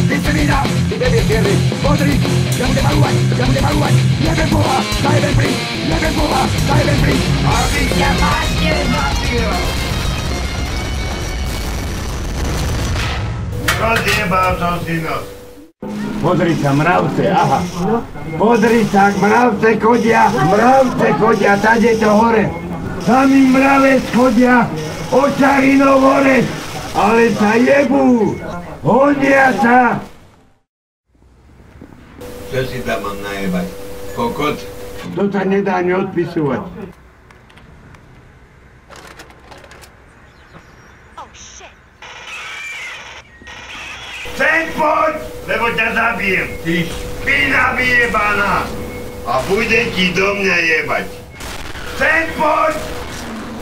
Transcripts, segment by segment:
ty svina, ty debil čierny, pozri, ja budem malovať, jeden Boha, za jeden princ, aby ťa master zabil. Rozjebal som si nos. Pozri sa, mravce, aha. Pozri sa, mravce chodia, tade to hore. Sami mravec chodia, očarinou hore, ale sa jebú, hodia sa. Čo si tam mám najebať? Kokot? To sa nedá neodpisovať. Sem poď, lebo ťa zabijem, ty špina vyjebaná. A bude ti do mňa jebať. Sem poď,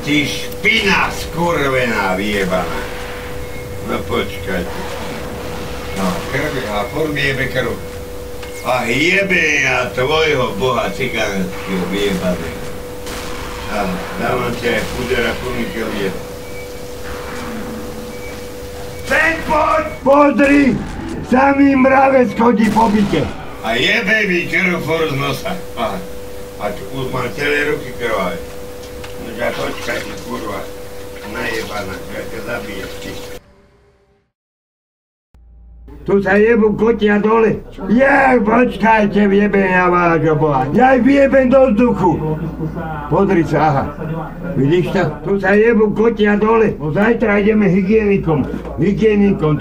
ty špina skurvená vyjebaná. No počkajte. No krvi, a furt jebe krv. A jebe ja tvojho boha cigánskeho vyjebaného. A dávam ťa aj pudera komikel jeba. Sem poď! Pozri, samý mravec chodí po byte. A jebe mi krv for z nosa. Aha. A už mám celé ruky krvavé. No ťa počkaj, ty kurva. Najebaná, ja ťa zabijem, ty. Tu sa jebú kotia dole. Počkajte, vyjebem ja vášho boha. Ja ich vyjebem do vzduchu. Pozri sa, aha. Vidíš to? Tu sa jebú kotia dole. Zajtra ideme hygienikom.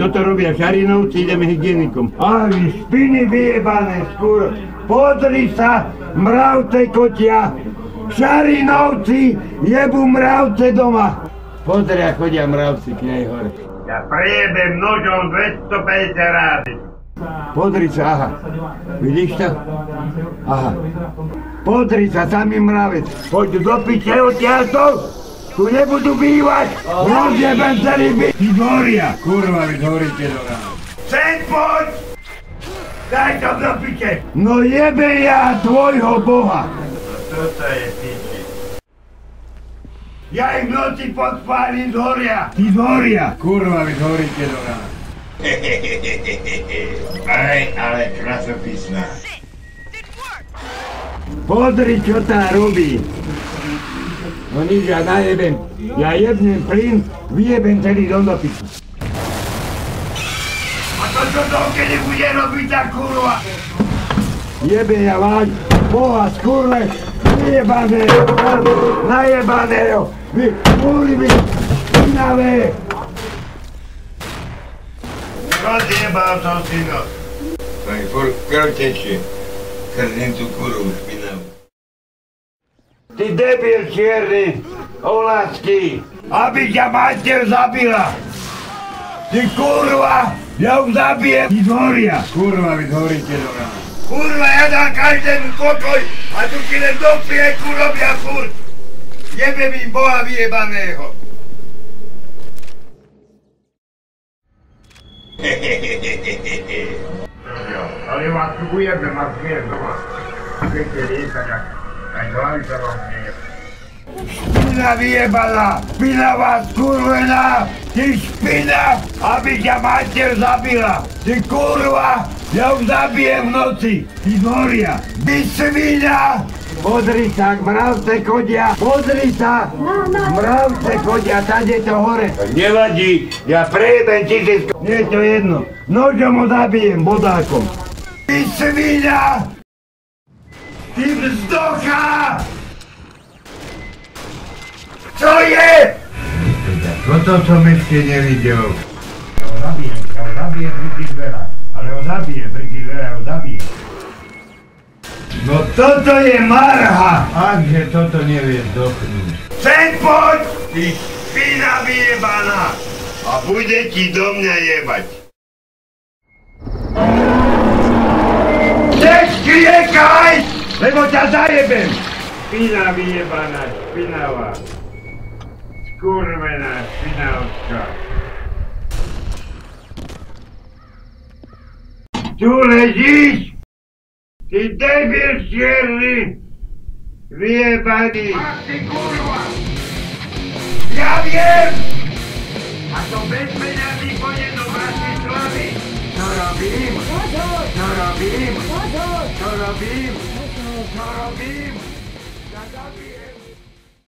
Toto robia Šarinovci, ideme hygienikom. A vy špiny vyjebané skôr. Pozri sa, mravce kotia. Šarinovci jebú mravce doma. Pozri, ako chodia mravci k nej hore. Ja prejebem nožom 250 rázy. Pozri sa, aha. Vidíš to? Aha. Pozri sa, samý mravec. Poď do piče odtiaľto. Tu nebudú bývať. Rozjebem celý byt. Ty horia. Kurva, vy horíte do rána. Sem poď! Daj to do piče. No jebe ja tvojho boha. No toto je piči. Ja ich v noci podpálim z horia. Ty z horia. Kurva, vy horíte do rána. Aj, ale krasopisná. Pozri, čo tá robí. No nič, ja najebem. Ja jebnem plyn, vyjebem celý dom do piči. A to čo dovke nebude robiť tá kurva? Jebem ja váš boha skurle, vyjebaného, najebaného. Vy kurvy, špinavé. Rozjebal som si nos. Pani furt krv tečie. Krzím tú kurvu špinavú. Ty debil čierny, olacký, aby ťa mater zabila. Ty kurva, ja ju zabijem. Ty zhoria. Kurva, vy zhoríte do rána. Kurva, ja dám každému pokoj a tu ti len do prieku robia furt. Jebem im boha vyjebaného. Ale vás tu ujebem a zmier doma. Chcete lietať aj hlavy sa vám nie. Špina vyjebaná, špinavá skurvená, ty špina, aby ťa mater zabila. Ty kurva, ja ju zabijem v noci, ty zhoria. Ty svina! Pozri sa, mravce chodia, pozri sa! Mravce chodia, tade to hore. Nevadí, ja prejebem tisícko. Nie je to jedno, nožom ho zabijem, bodákom. Ty svina! Ty vzdocha! Čo je? Toto som ešte nevidel. Ja ho zabijem, Brzidvera. Ale ho zabijem, Brzidvera ho zabijem. No toto je marha! Akže toto nevie zdochnúť. Sem poď, ty špina vyjebaná! A bude ti do mňa jebať. Neskriekaj! Lebo ťa zajebem! Špina vyjebaná, špinavá. Skurvená špinavka. Tu ležíš? Ty debil čierny! Vyjebaný! Ach ty kurva! Ja viem! A to bez peňazí pôjde do vašej slavy? Čo robí? robím? Čo robím? Čo robím? Čo robím? Ja zabijem.